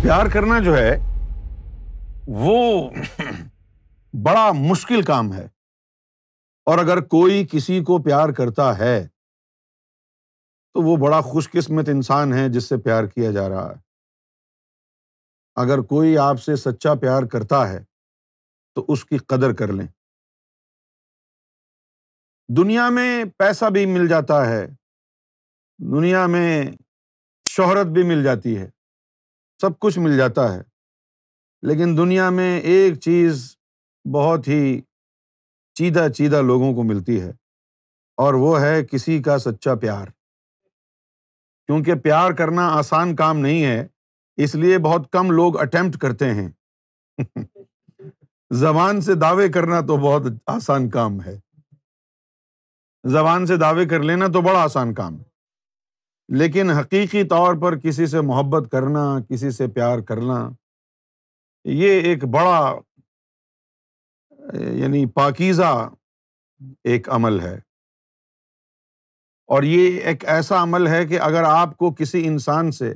پیار کرنا جو ہے وہ بڑا مشکل کام ہے، اور اگر کوئی کسی کو پیار کرتا ہے تو وہ بڑا خوش قسمت انسان ہے جس سے پیار کیا جا رہا ہے۔ اگر کوئی آپ سے سچا پیار کرتا ہے تو اس کی قدر کر لیں۔ دنیا میں پیسہ بھی مل جاتا ہے، دنیا میں شہرت بھی مل جاتی ہے، سب کچھ مل جاتا ہے، لیکن دنیا میں ایک چیز بہت ہی چیدہ چیدہ لوگوں کو ملتی ہے، اور وہ ہے کسی کا سچا پیار۔ کیونکہ پیار کرنا آسان کام نہیں ہے، اس لیے بہت کم لوگ اٹیمپٹ کرتے ہیں۔ زبان سے دعوے کرنا تو بہت آسان کام ہے، زبان سے دعوے کر لینا تو بڑا آسان کام ہے، لیکن حقیقی طور پر کسی سے محبت کرنا، کسی سے پیار کرنا، یہ ایک بڑا یعنی پاکیزہ ایک عمل ہے۔ اور یہ ایک ایسا عمل ہے کہ اگر آپ کو کسی انسان سے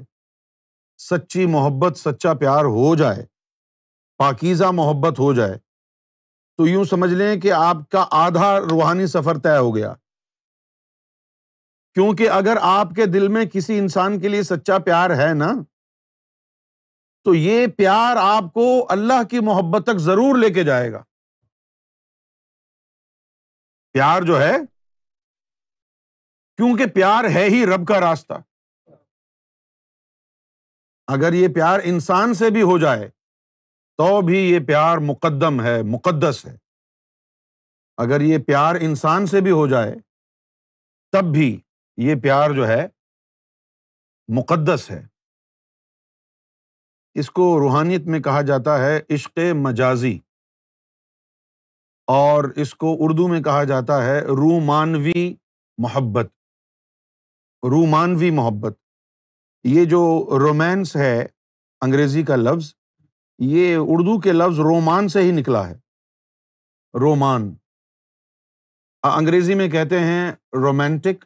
سچی محبت، سچا پیار ہو جائے، پاکیزہ محبت ہو جائے، تو یوں سمجھ لیں کہ آپ کا آدھا روحانی سفر طے ہو گیا۔ کیونکہ اگر آپ کے دل میں کسی انسان کے لیے سچا پیار ہے نا، تو یہ پیار آپ کو اللہ کی محبت تک ضرور لے کے جائے گا۔ پیار جو ہے، کیونکہ پیار ہے ہی رب کا راستہ۔ اگر یہ پیار انسان سے بھی ہو جائے تو بھی یہ پیار مقدم ہے، مقدس ہے۔ اگر یہ پیار انسان سے بھی ہو جائے تب بھی یہ پیار جو ہے مقدس ہے۔ اس کو روحانیت میں کہا جاتا ہے عشق مجازی، اور اس کو اردو میں کہا جاتا ہے رومانوی محبت۔ رومانوی محبت، یہ جو رومانس ہے انگریزی کا لفظ، یہ اردو کے لفظ رومان سے ہی نکلا ہے۔ رومان انگریزی میں کہتے ہیں رومانٹک،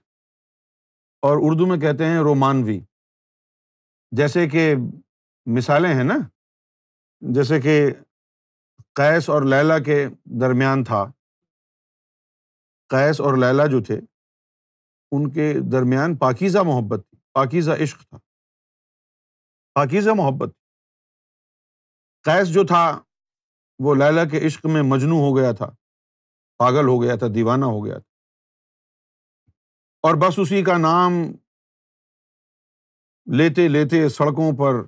اور اردو میں کہتے ہیں رومانوی۔ جیسے کہ مثالیں ہیں نا، جیسے کہ قیس اور لیلیٰ کے درمیان تھا، قیس اور لیلیٰ جو تھے ان کے درمیان پاکیزہ محبت تھی، پاکیزہ عشق تھا، پاکیزہ محبت۔ قیس جو تھا وہ لیلیٰ کے عشق میں مجنوں ہو گیا تھا، پاگل ہو گیا تھا، دیوانہ ہو گیا تھا، اور بس اسی کا نام لیتے لیتے سڑکوں پر،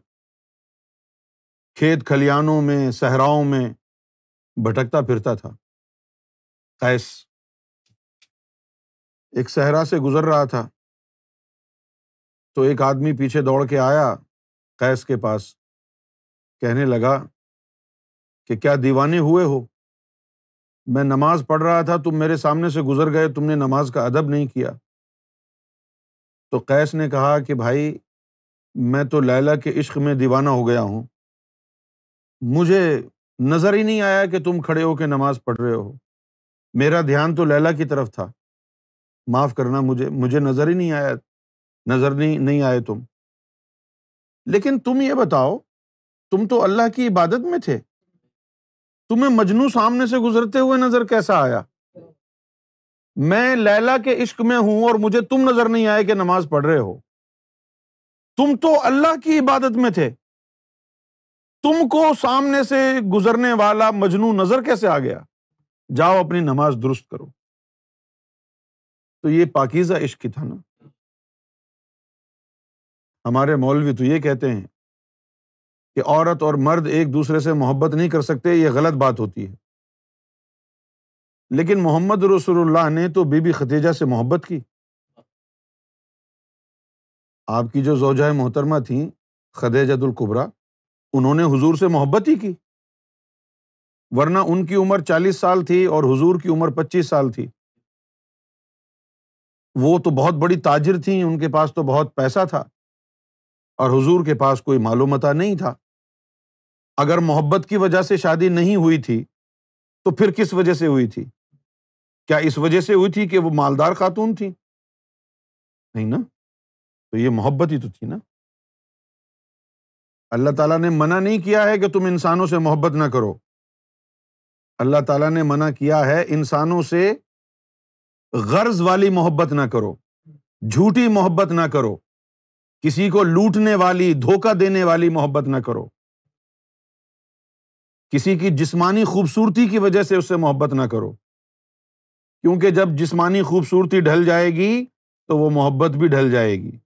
کھیت کھلیانوں میں، صحراؤں میں بھٹکتا پھرتا تھا۔ قیس ایک صحرا سے گزر رہا تھا تو ایک آدمی پیچھے دوڑ کے آیا قیس کے پاس، کہنے لگا کہ کیا دیوانے ہوئے ہو؟ میں نماز پڑھ رہا تھا، تم میرے سامنے سے گزر گئے، تم نے نماز کا ادب نہیں کیا۔ تو قیس نے کہا کہ بھائی میں تو لیلیٰ کے عشق میں دیوانہ ہو گیا ہوں، مجھے نظر ہی نہیں آیا کہ تم کھڑے ہو کے نماز پڑھ رہے ہو، میرا دھیان تو لیلیٰ کی طرف تھا، معاف کرنا، مجھے نظر ہی نہیں آیا، نظر نہیں آئے تم۔ لیکن تم یہ بتاؤ، تم تو اللہ کی عبادت میں تھے، تمہیں مجنوں سامنے سے گزرتے ہوئے نظر کیسا آیا؟ میں لیلیٰ کے عشق میں ہوں اور مجھے تم نظر نہیں آئے کہ نماز پڑھ رہے ہو، تم تو اللہ کی عبادت میں تھے، تم کو سامنے سے گزرنے والا مجنوں نظر کیسے آ گیا؟ جاؤ اپنی نماز درست کرو۔ تو یہ پاکیزہ عشق تھا نا۔ ہمارے مولوی تو یہ کہتے ہیں کہ عورت اور مرد ایک دوسرے سے محبت نہیں کر سکتے، یہ غلط بات ہوتی ہے، لیکن محمد رسول اللہ نے تو بی بی خدیجہ سے محبت کی۔ آپ کی جو زوجہ محترمہ تھیں خدیجۃ الکبریٰ، انہوں نے حضور سے محبت ہی کی، ورنہ ان کی عمر 40 سال تھی اور حضور کی عمر 25 سال تھی۔ وہ تو بہت بڑی تاجر تھیں، ان کے پاس تو بہت پیسہ تھا، اور حضور کے پاس کوئی مال و متاع نہیں تھا۔ اگر محبت کی وجہ سے شادی نہیں ہوئی تھی تو پھر کس وجہ سے ہوئی تھی؟ کیا اس وجہ سے ہوئی تھی کہ وہ مالدار خاتون تھی؟ نہیں نا، تو یہ محبت ہی تو تھی نا۔ اللہ تعالیٰ نے منع نہیں کیا ہے کہ تم انسانوں سے محبت نہ کرو، اللہ تعالیٰ نے منع کیا ہے انسانوں سے غرض والی محبت نہ کرو، جھوٹی محبت نہ کرو، کسی کو لوٹنے والی، دھوکہ دینے والی محبت نہ کرو، کسی کی جسمانی خوبصورتی کی وجہ سے اس سے محبت نہ کرو، کیونکہ جب جسمانی خوبصورتی ڈھل جائے گی تو وہ محبت بھی ڈھل جائے گی۔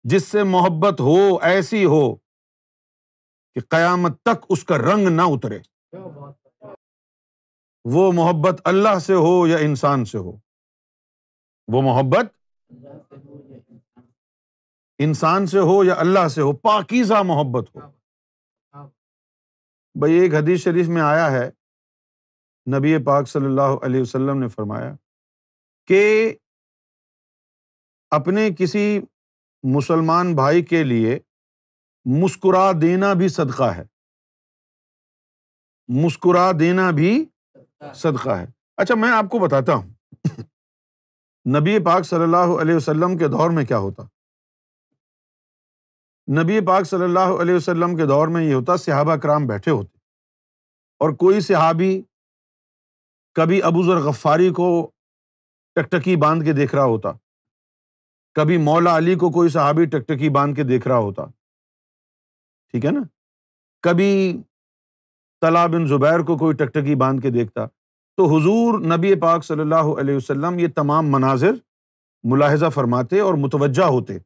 جس سے محبت ہو ایسی ہو کہ قیامت تک اس کا رنگ نہ اترے، وہ محبت اللہ سے ہو یا انسان سے ہو، وہ محبت انسان سے ہو یا اللہ سے ہو، پاکیزہ محبت ہو۔ بھئی ایک حدیث شریف میں آیا ہے، نبی پاک صلی اللہ علیہ وسلم نے فرمایا کہ اپنے کسی مسلمان بھائی کے لیے مسکرا دینا بھی صدقہ ہے، مسکرا دینا بھی صدقہ ہے۔ اچھا میں آپ کو بتاتا ہوں نبی پاک صلی اللہ علیہ وسلم کے دور میں کیا ہوتا۔ نبی پاک صلی اللہ علیہ وسلم کے دور میں یہ ہوتا، صحابہ کرام بیٹھے ہوتے اور کوئی صحابی کبھی ابو ذر غفاری کو ٹکٹکی باندھ کے دیکھ رہا ہوتا، کبھی مولا علی کو کوئی صحابی ٹکٹکی باندھ کے دیکھ رہا ہوتا، ٹھیک ہے نا، کبھی طلحہ بن زبیر کو کوئی ٹکٹکی باندھ کے دیکھتا۔ تو حضور نبی پاک صلی اللہ علیہ وسلم یہ تمام مناظر ملاحظہ فرماتے اور متوجہ ہوتے،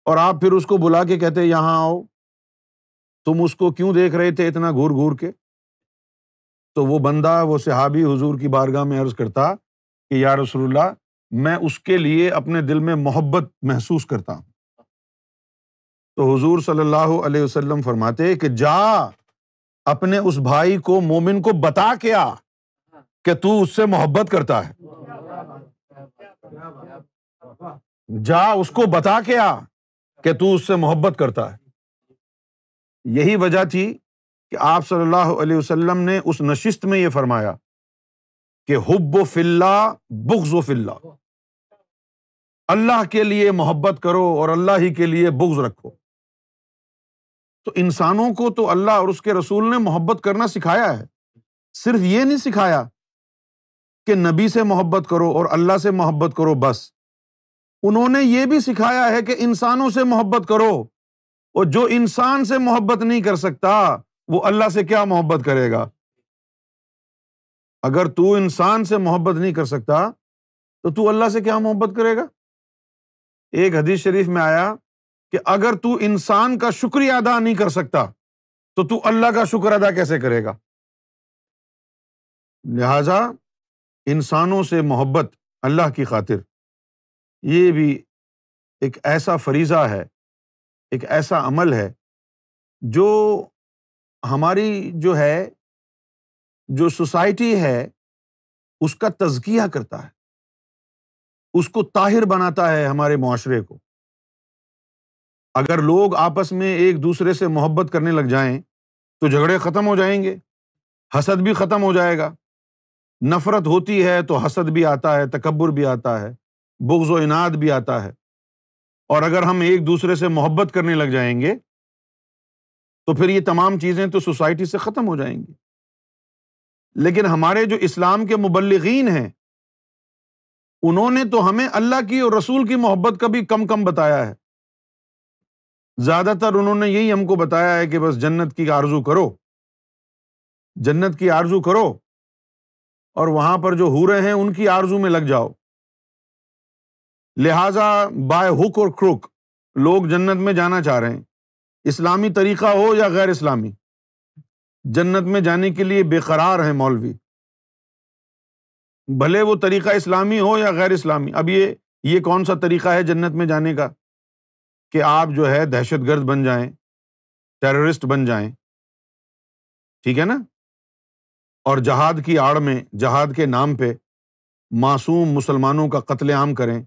اور آپ پھر اس کو بلا کے کہتے یہاں آؤ، تم اس کو کیوں دیکھ رہے تھے اتنا گھور گھور کے؟ تو وہ بندہ، وہ صحابی حضور کی بارگاہ میں عرض کرتا کہ یا رسول اللہ، میں اس کے لیے اپنے دل میں محبت محسوس کرتا ہوں۔ تو حضور صلی اللہ علیہ وسلم فرماتے کہ جا اپنے اس بھائی کو، مومن کو بتا کے آ کہ تو اس سے محبت کرتا ہے، جا اس کو بتا کے آ کہ تو اس سے محبت کرتا ہے۔ یہی وجہ تھی کہ آپ صلی اللہ علیہ وسلم نے اس نشست میں یہ فرمایا کہ حب فی اللہ بغض فی اللہ، اللہ کے لیے محبت کرو اور اللہ ہی کے لیے بغض رکھو۔ تو انسانوں کو تو اللہ اور اس کے رسول نے محبت کرنا سکھایا ہے، صرف یہ نہیں سکھایا کہ نبی سے محبت کرو اور اللہ سے محبت کرو بس، انہوں نے یہ بھی سکھایا ہے کہ انسانوں سے محبت کرو، اور جو انسان سے محبت نہیں کر سکتا وہ اللہ سے کیا محبت کرے گا؟ اگر تو انسان سے محبت نہیں کر سکتا تو تو اللہ سے کیا محبت کرے گا؟ ایک حدیث شریف میں آیا کہ اگر تو انسان کا شکریہ ادا نہیں کر سکتا تو اللہ کا شکر ادا کیسے کرے گا؟ لہذا انسانوں سے محبت اللہ کی خاطر، یہ بھی ایک ایسا فریضہ ہے، ایک ایسا عمل ہے جو ہماری جو سوسائٹی ہے اس کا تزکیہ کرتا ہے، اس کو طاہر بناتا ہے ہمارے معاشرے کو۔ اگر لوگ آپس میں ایک دوسرے سے محبت کرنے لگ جائیں تو جھگڑے ختم ہو جائیں گے، حسد بھی ختم ہو جائے گا۔ نفرت ہوتی ہے تو حسد بھی آتا ہے، تکبر بھی آتا ہے، بغض و عناد بھی آتا ہے۔ اور اگر ہم ایک دوسرے سے محبت کرنے لگ جائیں گے تو پھر یہ تمام چیزیں تو سوسائٹی سے ختم ہو جائیں گی۔ لیکن ہمارے جو اسلام کے مبلغین ہیں انہوں نے تو ہمیں اللہ کی اور رسول کی محبت کا بھی کم بتایا ہے۔ زیادہ تر انہوں نے یہی ہم کو بتایا ہے کہ بس جنت کی آرزو کرو، جنت کی آرزو کرو، اور وہاں پر جو حوریں ہیں ان کی آرزو میں لگ جاؤ۔ لہٰذا بائے ہک اور کروک لوگ جنت میں جانا چاہ رہے ہیں، اسلامی طریقہ ہو یا غیر اسلامی، جنت میں جانے کے لیے بے قرار ہیں مولوی، بھلے وہ طریقہ اسلامی ہو یا غیر اسلامی۔ اب یہ کون سا طریقہ ہے جنت میں جانے کا کہ آپ جو ہے دہشت گرد بن جائیں، ٹیررسٹ بن جائیں، ٹھیک ہے نا، اور جہاد کی آڑ میں، جہاد کے نام پہ معصوم مسلمانوں کا قتل عام کریں،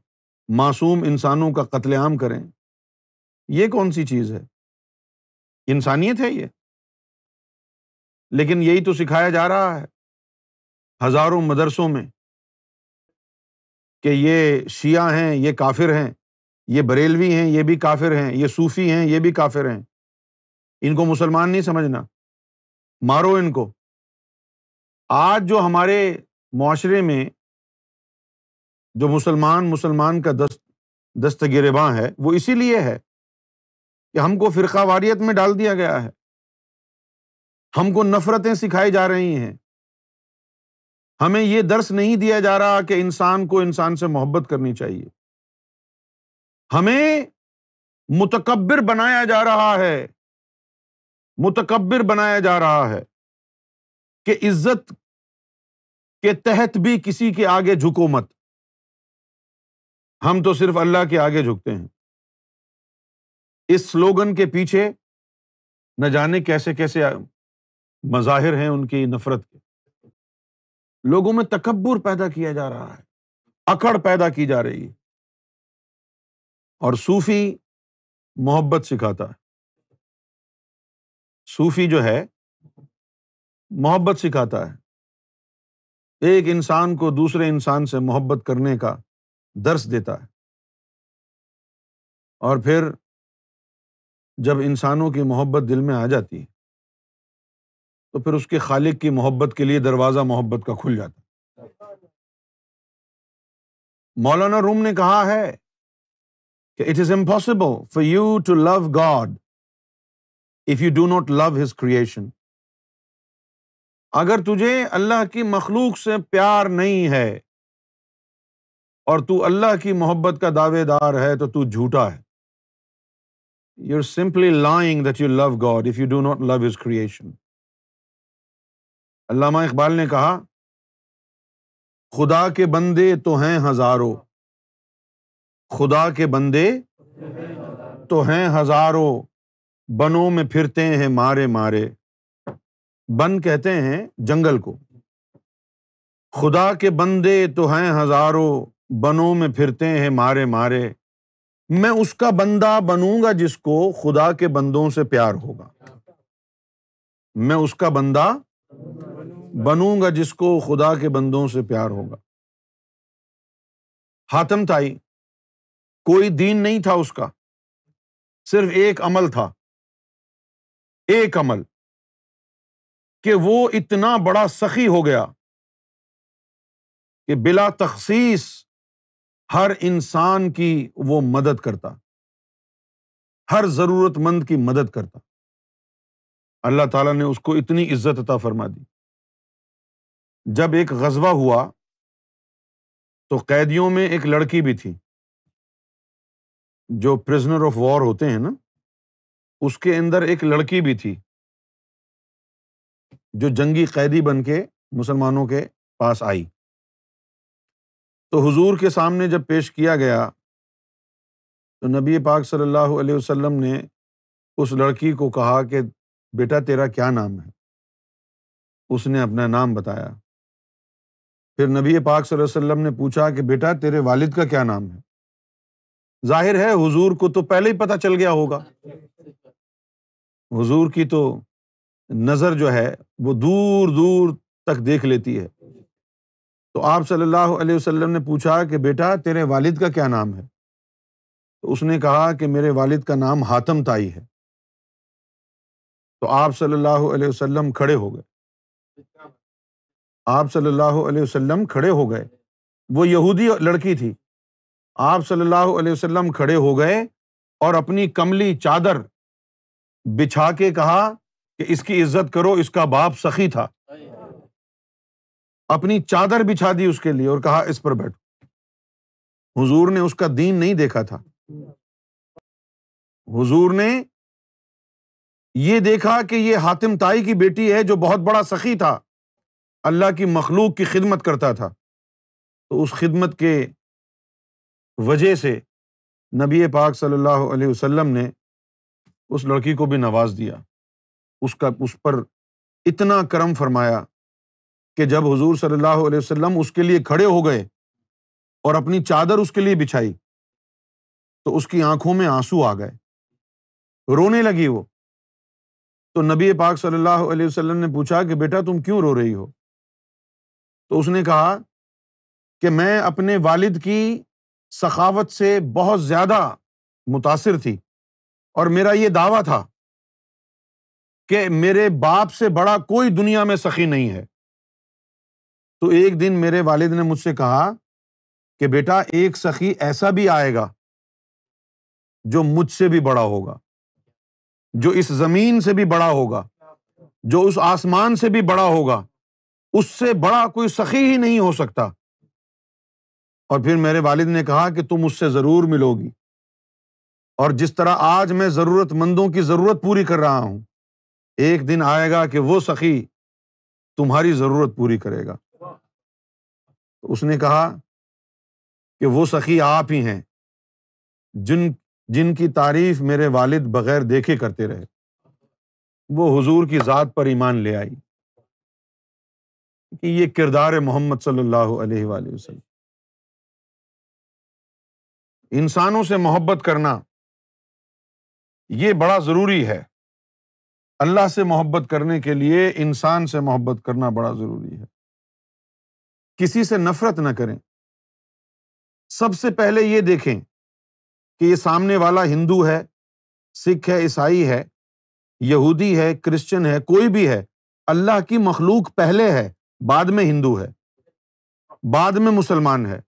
معصوم انسانوں کا قتل عام کریں۔ یہ کون سی چیز ہے؟ انسانیت ہے یہ؟ لیکن یہی تو سکھایا جا رہا ہے ہزاروں مدرسوں میں کہ یہ شیعہ ہیں، یہ کافر ہیں، یہ بریلوی ہیں، یہ بھی کافر ہیں، یہ صوفی ہیں، یہ بھی کافر ہیں۔ ان کو مسلمان نہیں سمجھنا، مارو ان کو۔ آج جو ہمارے معاشرے میں جو مسلمان کا دست گریباں ہے، وہ اسی لیے ہے کہ ہم کو فرقہ واریت میں ڈال دیا گیا ہے، ہم کو نفرتیں سکھائی جا رہی ہیں، ہمیں یہ درس نہیں دیا جا رہا کہ انسان کو انسان سے محبت کرنی چاہیے، ہمیں متکبر بنایا جا رہا ہے، متکبر بنایا جا رہا ہے کہ عزت کے تحت بھی کسی کے آگے جھکو مت، ہم تو صرف اللہ کے آگے جھکتے ہیں۔ اس سلوگن کے پیچھے نہ جانے کیسے کیسے مظاہر ہیں ان کی نفرت کے، لوگوں میں تکبر پیدا کیا جا رہا ہے، اکڑ پیدا کی جا رہی ہے، اور صوفی محبت سکھاتا ہے، صوفی جو ہے محبت سکھاتا ہے، ایک انسان کو دوسرے انسان سے محبت کرنے کا درس دیتا ہے، اور پھر جب انسانوں کی محبت دل میں آ جاتی ہے تو پھر اس کے خالق کی محبت کے لیے دروازہ محبت کا کھل جاتا ہے۔ مولانا روم نے کہا ہے کہ it is impossible for you to love God if you do not love his creation. اگر تجھے اللہ کی مخلوق سے پیار نہیں ہے اور تو اللہ کی محبت کا دعوے دار ہے تو تو جھوٹا ہے۔ You're simply lying that you love God if you do not love His creation۔ علامہ اقبال نے کہا، خدا کے بندے تو ہیں ہزاروں، خدا کے بندے تو ہیں ہزاروں، بنوں میں پھرتے ہیں مارے مارے۔ بن کہتے ہیں جنگل کو، خدا کے بندے تو ہیں ہزاروں، بنوں میں پھرتے ہیں مارے مارے۔ میں اس کا بندہ بنوں گا جس کو خدا کے بندوں سے پیار ہوگا، میں اس کا بندہ بنوں گا جس کو خدا کے بندوں سے پیار ہوگا۔ حاتم طائی، کوئی دین نہیں تھا اس کا، صرف ایک عمل تھا، ایک عمل، کہ وہ اتنا بڑا سخی ہو گیا کہ بلا تخصیص ہر انسان کی وہ مدد کرتا، ہر ضرورت مند کی مدد کرتا۔ اللہ تعالیٰ نے اس کو اتنی عزت عطا فرما دی۔ جب ایک غزوہ ہوا تو قیدیوں میں ایک لڑکی بھی تھی، جو پرزنر آف وار ہوتے ہیں نا، اس کے اندر ایک لڑکی بھی تھی جو جنگی قیدی بن کے مسلمانوں کے پاس آئی۔ تو حضور کے سامنے جب پیش کیا گیا تو نبی پاک صلی اللہ علیہ وسلم نے اس لڑکی کو کہا کہ بیٹا تیرا کیا نام ہے؟ اس نے اپنا نام بتایا۔ پھر نبی پاک صلی اللہ علیہ وسلم نے پوچھا کہ بیٹا تیرے والد کا کیا نام ہے؟ ظاہر ہے حضور کو تو پہلے ہی پتہ چل گیا ہوگا، حضور کی تو نظر جو ہے وہ دور دور تک دیکھ لیتی ہے۔ تو آپ صلی اللہ علیہ وسلم نے پوچھا کہ بیٹا تیرے والد کا کیا نام ہے؟ تو اس نے کہا کہ میرے والد کا نام حاتم طائی ہے۔ تو آپ صلی اللہ علیہ وسلم کھڑے ہو گئے، آپ صلی اللہ علیہ وسلم کھڑے ہو گئے، وہ یہودی لڑکی تھی، آپ صلی اللہ علیہ وسلم کھڑے ہو گئے اور اپنی کملی چادر بچھا کے کہا کہ اس کی عزت کرو، اس کا باپ سخی تھا۔ اپنی چادر بچھا دی اس کے لیے اور کہا اس پر بیٹھو۔ حضور نے اس کا دین نہیں دیکھا تھا، حضور نے یہ دیکھا کہ یہ حاتم طائی کی بیٹی ہے جو بہت بڑا سخی تھا، اللہ کی مخلوق کی خدمت کرتا تھا، تو اس خدمت کے وجہ سے نبی پاک صلی اللہ علیہ وسلم نے اس لڑکی کو بھی نواز دیا، اس پر اتنا کرم فرمایا کہ جب حضور صلی اللہ علیہ وسلم اس کے لیے کھڑے ہو گئے اور اپنی چادر اس کے لیے بچھائی تو اس کی آنکھوں میں آنسو آ گئے، رونے لگی وہ۔ تو نبی پاک صلی اللہ علیہ وسلم نے پوچھا کہ بیٹا تم کیوں رو رہی ہو؟ تو اس نے کہا کہ میں اپنے والد کی سخاوت سے بہت زیادہ متاثر تھی اور میرا یہ دعویٰ تھا کہ میرے باپ سے بڑا کوئی دنیا میں سخی نہیں ہے۔ تو ایک دن میرے والد نے مجھ سے کہا کہ بیٹا ایک سخی ایسا بھی آئے گا جو مجھ سے بھی بڑا ہوگا، جو اس زمین سے بھی بڑا ہوگا، جو اس آسمان سے بھی بڑا ہوگا، اس سے بڑا کوئی سخی ہی نہیں ہو سکتا۔ اور پھر میرے والد نے کہا کہ تم اس سے ضرور ملو گی، اور جس طرح آج میں ضرورت مندوں کی ضرورت پوری کر رہا ہوں، ایک دن آئے گا کہ وہ سخی تمہاری ضرورت پوری کرے گا۔ تو اس نے کہا کہ وہ سخی آپ ہی ہیں جن کی تعریف میرے والد بغیر دیکھے کرتے رہے، وہ حضور کی ذات پر ایمان لے آئی۔ کہ یہ کردار محمد صلی اللہ علیہ وآلہ وسلم۔ انسانوں سے محبت کرنا یہ بڑا ضروری ہے۔ اللہ سے محبت کرنے کے لیے انسان سے محبت کرنا بڑا ضروری ہے۔ کسی سے نفرت نہ کریں۔ سب سے پہلے یہ دیکھیں کہ یہ سامنے والا ہندو ہے، سکھ ہے، عیسائی ہے، یہودی ہے، کرسچن ہے، کوئی بھی ہے، اللہ کی مخلوق پہلے ہے، بعد میں ہندو ہے، بعد میں مسلمان ہے۔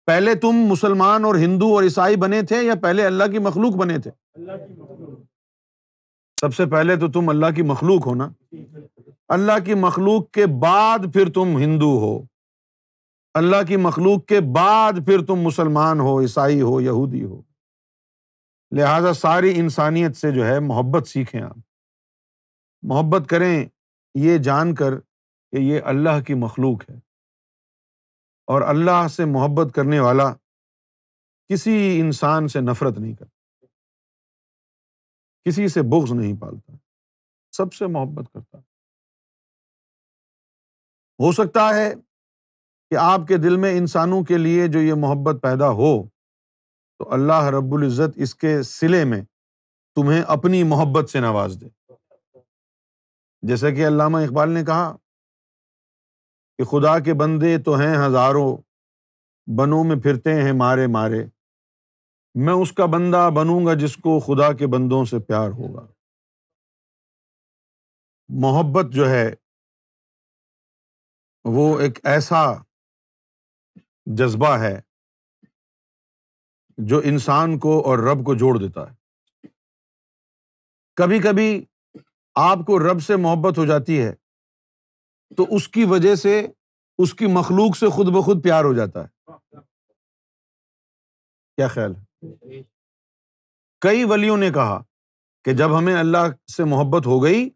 پہلے تم مسلمان اور ہندو اور عیسائی بنے تھے یا پہلے اللہ کی مخلوق بنے تھے؟ سب سے پہلے تو تم اللہ کی مخلوق ہو نا۔ اللہ کی مخلوق کے بعد پھر تم ہندو ہو، اللہ کی مخلوق کے بعد پھر تم مسلمان ہو، عیسائی ہو، یہودی ہو۔ لہذا ساری انسانیت سے جو ہے محبت سیکھیں، آپ محبت کریں یہ جان کر کہ یہ اللہ کی مخلوق ہے، اور اللہ سے محبت کرنے والا کسی انسان سے نفرت نہیں کرتا، کسی سے بغض نہیں پالتا، سب سے محبت کرتا۔ ہو سکتا ہے کہ آپ کے دل میں انسانوں کے لیے جو یہ محبت پیدا ہو تو اللہ رب العزت اس کے صلے میں تمہیں اپنی محبت سے نواز دے۔ جیسا کہ علامہ اقبال نے کہا کہ خدا کے بندے تو ہیں ہزاروں، بنوں میں پھرتے ہیں مارے مارے، میں اس کا بندہ بنوں گا جس کو خدا کے بندوں سے پیار ہوگا۔ محبت جو ہے وہ ایک ایسا جذبہ ہے جو انسان کو اور رب کو جوڑ دیتا ہے۔ کبھی کبھی آپ کو رب سے محبت ہو جاتی ہے تو اس کی وجہ سے اس کی مخلوق سے خود بخود پیار ہو جاتا ہے۔ کیا خیال ہے؟ کئی ولیوں نے کہا کہ جب ہمیں اللہ سے محبت ہو گئی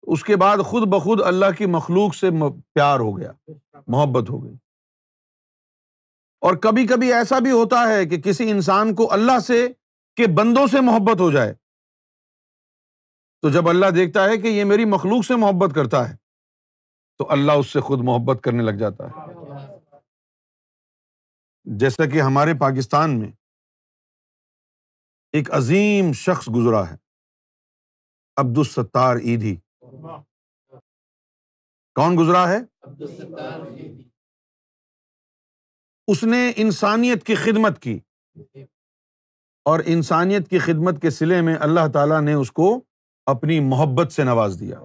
اس کے بعد خود بخود اللہ کی مخلوق سے پیار ہو گیا، محبت ہو گئی۔ اور کبھی کبھی ایسا بھی ہوتا ہے کہ کسی انسان کو اللہ سے کے بندوں سے محبت ہو جائے تو جب اللہ دیکھتا ہے کہ یہ میری مخلوق سے محبت کرتا ہے تو اللہ اس سے خود محبت کرنے لگ جاتا ہے۔ جیسا کہ ہمارے پاکستان میں ایک عظیم شخص گزرا ہے، عبدالستار ایدھی۔ کون گزرا ہے؟ اس نے انسانیت کی خدمت کی، اور انسانیت کی خدمت کے صلے میں اللہ تعالیٰ نے اس کو اپنی محبت سے نواز دیا۔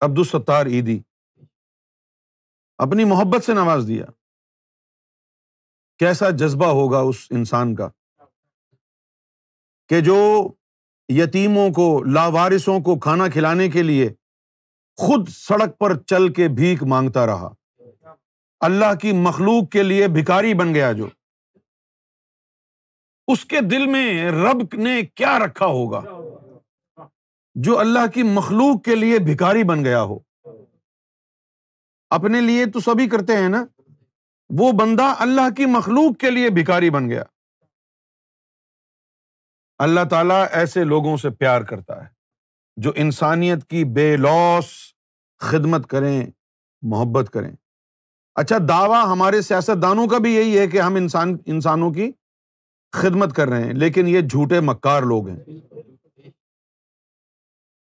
عبدالستار ایدھی اپنی محبت سے نواز دیا۔ کیسا جذبہ ہوگا اس انسان کا کہ جو یتیموں کو، لاوارثوں کو کھانا کھلانے کے لیے خود سڑک پر چل کے بھیک مانگتا رہا، اللہ کی مخلوق کے لیے بھکاری بن گیا۔ جو اس کے دل میں رب نے کیا رکھا ہوگا جو اللہ کی مخلوق کے لیے بھکاری بن گیا ہو۔ اپنے لیے تو سبھی کرتے ہیں نا، وہ بندہ اللہ کی مخلوق کے لیے بھکاری بن گیا۔ اللہ تعالیٰ ایسے لوگوں سے پیار کرتا ہے جو انسانیت کی بے لوث خدمت کریں، محبت کریں۔ اچھا، دعویٰ ہمارے سیاستدانوں کا بھی یہی ہے کہ ہم انسانوں کی خدمت کر رہے ہیں، لیکن یہ جھوٹے مکار لوگ ہیں۔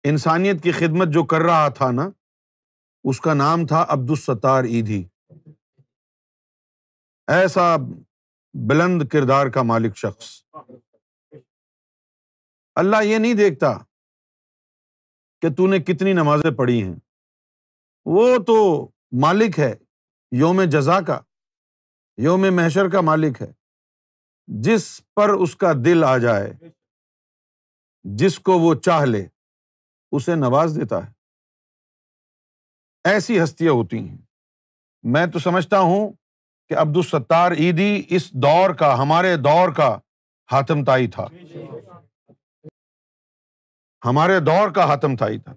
انسانیت کی خدمت جو کر رہا تھا نا، اس کا نام تھا عبدالستار ایدھی۔ ایسا بلند کردار کا مالک شخص۔ اللہ یہ نہیں دیکھتا کہ تو نے کتنی نمازیں پڑھی ہیں، وہ تو مالک ہے یوم جزا کا، یوم محشر کا مالک ہے۔ جس پر اس کا دل آ جائے، جس کو وہ چاہ لے، اسے نواز دیتا ہے۔ ایسی ہستیاں ہوتی ہیں۔ میں تو سمجھتا ہوں کہ عبدالستار عیدی اس دور کا، ہمارے دور کا حاتم طائی تھا، ہمارے دور کا حاتم طائی تھا۔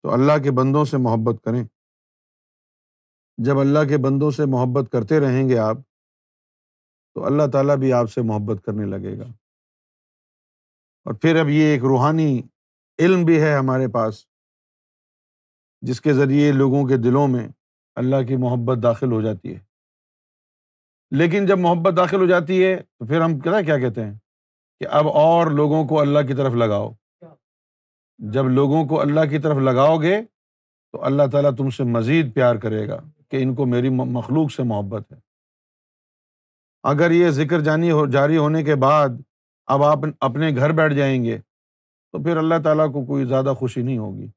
تو اللہ کے بندوں سے محبت کریں۔ جب اللہ کے بندوں سے محبت کرتے رہیں گے آپ، تو اللہ تعالیٰ بھی آپ سے محبت کرنے لگے گا۔ اور پھر اب یہ ایک روحانی علم بھی ہے ہمارے پاس، جس کے ذریعے لوگوں کے دلوں میں اللہ کی محبت داخل ہو جاتی ہے۔ لیکن جب محبت داخل ہو جاتی ہے تو پھر ہم کیا کہتے ہیں کہ اب اور لوگوں کو اللہ کی طرف لگاؤ۔ جب لوگوں کو اللہ کی طرف لگاؤ گے تو اللہ تعالیٰ تم سے مزید پیار کرے گا کہ ان کو میری مخلوق سے محبت ہے۔ اگر یہ ذکر جاری ہونے کے بعد اب آپ اپنے گھر بیٹھ جائیں گے تو پھر اللہ تعالیٰ کو کوئی زیادہ خوشی نہیں ہوگی۔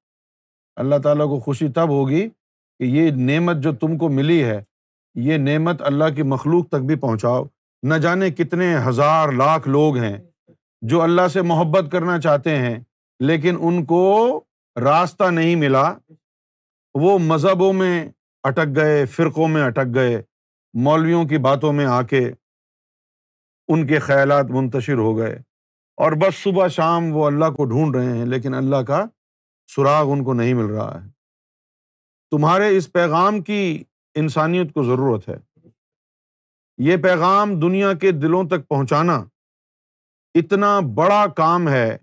اللہ تعالیٰ کو خوشی تب ہوگی کہ یہ نعمت جو تم کو ملی ہے، یہ نعمت اللہ کی مخلوق تک بھی پہنچاؤ۔ نہ جانے کتنے ہزار لاکھ لوگ ہیں جو اللہ سے محبت کرنا چاہتے ہیں، لیکن ان کو راستہ نہیں ملا، وہ مذہبوں میں اٹک گئے، فرقوں میں اٹک گئے، مولویوں کی باتوں میں آ کے ان کے خیالات منتشر ہو گئے، اور بس صبح شام وہ اللہ کو ڈھونڈ رہے ہیں، لیکن اللہ کا سراغ ان کو نہیں مل رہا ہے۔ تمہارے اس پیغام کی انسانیت کو ضرورت ہے۔ یہ پیغام دنیا کے دلوں تک پہنچانا اتنا بڑا کام ہے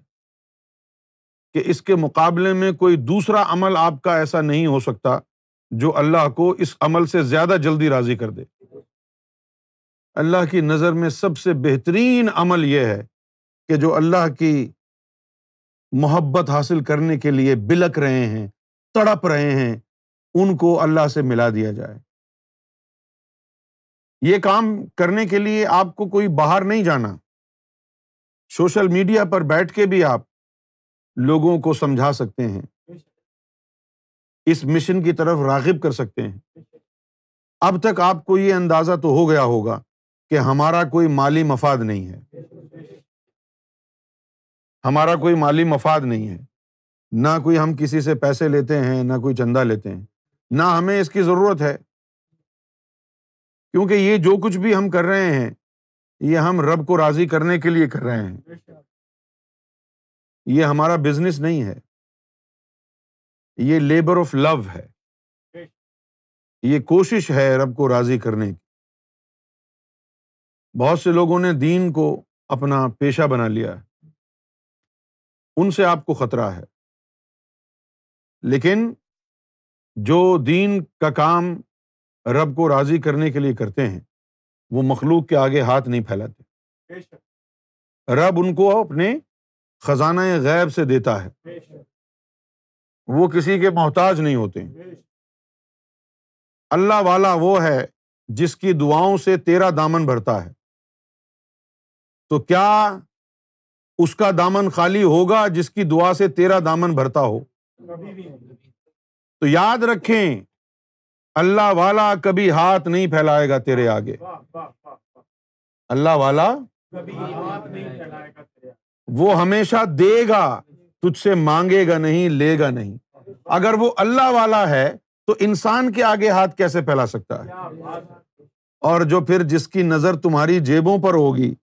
کہ اس کے مقابلے میں کوئی دوسرا عمل آپ کا ایسا نہیں ہو سکتا جو اللہ کو اس عمل سے زیادہ جلدی راضی کر دے۔ اللہ کی نظر میں سب سے بہترین عمل یہ ہے کہ جو اللہ کی محبت حاصل کرنے کے لیے بلک رہے ہیں، تڑپ رہے ہیں، ان کو اللہ سے ملا دیا جائے۔ یہ کام کرنے کے لیے آپ کو کوئی باہر نہیں جانا۔ سوشل میڈیا پر بیٹھ کے بھی آپ لوگوں کو سمجھا سکتے ہیں، اس مشن کی طرف راغب کر سکتے ہیں۔ اب تک آپ کو یہ اندازہ تو ہو گیا ہوگا کہ ہمارا کوئی مالی مفاد نہیں ہے، ہمارا کوئی مالی مفاد نہیں ہے، نہ کوئی ہم کسی سے پیسے لیتے ہیں، نہ کوئی چندہ لیتے ہیں، نہ ہمیں اس کی ضرورت ہے، کیونکہ یہ جو کچھ بھی ہم کر رہے ہیں یہ ہم رب کو راضی کرنے کے لیے کر رہے ہیں۔ یہ ہمارا بزنس نہیں ہے، یہ لیبر آف لو ہے، یہ کوشش ہے رب کو راضی کرنے کی۔ بہت سے لوگوں نے دین کو اپنا پیشہ بنا لیا ہے، ان سے آپ کو خطرہ ہے، لیکن جو دین کا کام رب کو راضی کرنے کے لیے کرتے ہیں وہ مخلوق کے آگے ہاتھ نہیں پھیلاتے۔ رب ان کو اپنے خزانہ غیب سے دیتا ہے، وہ کسی کے محتاج نہیں ہوتے۔ اللہ والا وہ ہے جس کی دعاؤں سے تیرا دامن بھرتا ہے، تو کیا اس کا دامن خالی ہوگا جس کی دعا سے تیرا دامن بھرتا ہو؟ تو یاد رکھیں، اللہ والا کبھی ہاتھ نہیں پھیلائے گا تیرے آگے۔ اللہ والا وہ ہمیشہ دے گا، تجھ سے مانگے گا نہیں، لے گا نہیں۔ اگر وہ اللہ والا ہے تو انسان کے آگے ہاتھ کیسے پھیلا سکتا ہے؟ اور جو پھر جس کی نظر تمہاری جیبوں پر ہوگی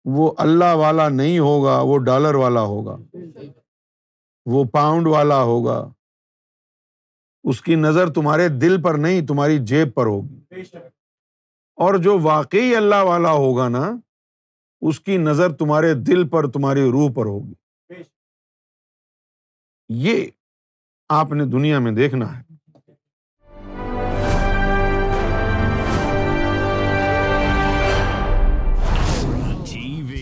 وہ اللہ والا نہیں ہوگا، وہ ڈالر والا ہوگا، وہ پاؤنڈ والا ہوگا، اس کی نظر تمہارے دل پر نہیں تمہاری جیب پر ہوگی۔ اور جو واقعی اللہ والا ہوگا نا، اس کی نظر تمہارے دل پر، تمہاری روح پر ہوگی۔ یہ آپ نے دنیا میں دیکھنا ہے۔ TV,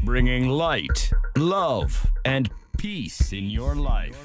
bringing light, love, and peace in your life.